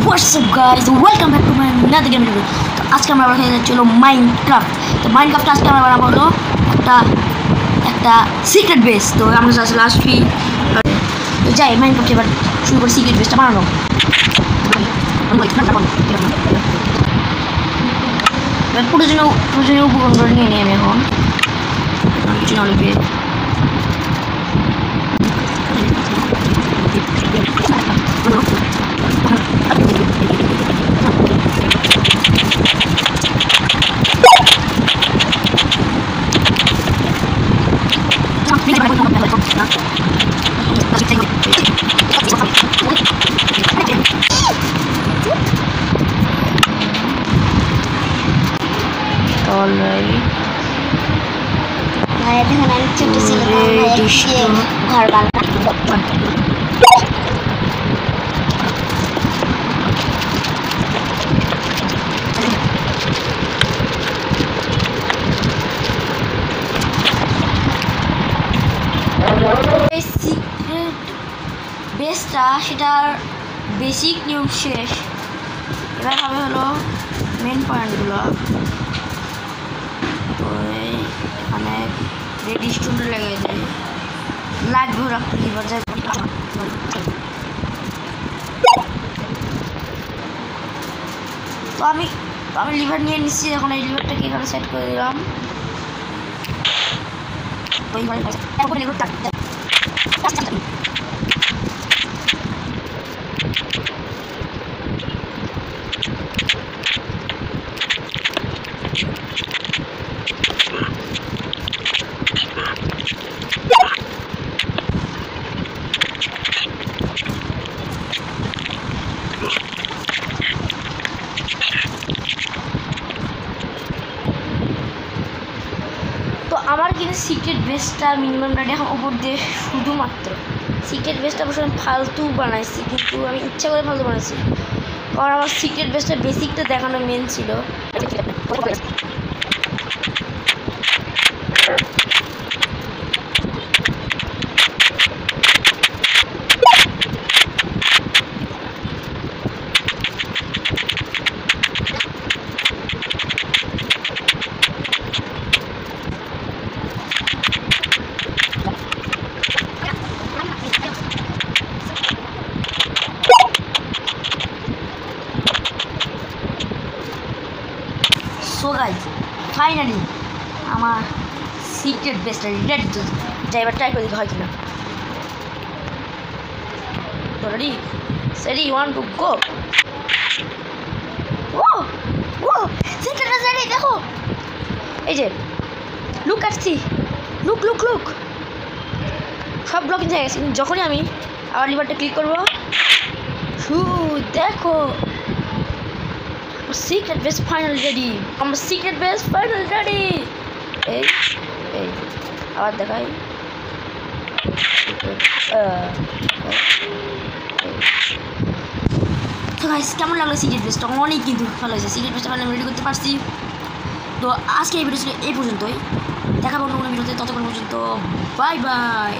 What's up guys, welcome back to my another game video. তো আজকে আমরা খেলতে যাচ্ছি হলো মাইনক্রাফট। তো মাইনক্রাফট আজকে আমরা বানাবো হলো একটা সিক্রেট বেস। তো আমরা আসলে লাস্ট উইক তো যাই মাইনক্রাফট এবার শুরু করে সিক্রেট বেসটা বানানো। প্রয়োজনীয় উপকরণগুলো নিয়ে নিই আমি এখন কিছু না লিখে ভাইয়া দেখুন আমি ছোট ছিল ঘর বানানো সিক্রেট বেসটা সেটার বেসিক নিয়ম শেষ। এবার হবে হলো মেন পয়েন্টগুলো। এখানে রেডি স্টোনে লেগে যায় লাগবে রাখতে লিভার যায়। তো আমি লিভার নিয়ে নিচ্ছি। এখন এই লিভারটাকে এখানে সেট করে দিলাম। আমার কিন্তু সিক্রেট বেসটা মিনিমাম রেডি এখন উপর দিয়ে শুধুমাত্র সিক্রেট বেসটা অবশ্য আমি ফালতু বানাইছি, কিন্তু আমি ইচ্ছা করে ফালতু বানাইছি কারণ আমার সিক্রেট বেসটা বেসিকটা দেখানো মেন ছিল। সো গাইস ফাইনালি আমার সিক্রেট বেসটা রেডি। তো যাই এবার ট্রাই করে দিতে হয় কিনা। তো রেডি সেডি 1 2 গো। ও সিক্রেট বেস রেডি। দেখো এই যে লুক আসছি, লুক সব ব্লক ইন হয়ে গেছে। যখনই আমি আবার লিভারটা ক্লিক করবো দেখো সিক্রেট বেস ফাইনাল রেডি। আমার সিক্রেট বেস ফাইনাল রেডি। এই আবার দেখাই। তো গাইস কেমন লাগলো সিক্রেট বেসটা? অনেক কিন্তু ভালো হয়েছে। সিক্রেট বেসটা আমি রেডি করতে পারছি। তো আজকে এই ভিডিও ছিল এই পর্যন্তই। দেখাবো অন্য কোনো ভিডিওতে। ততক্ষণ পর্যন্ত বাই বাই।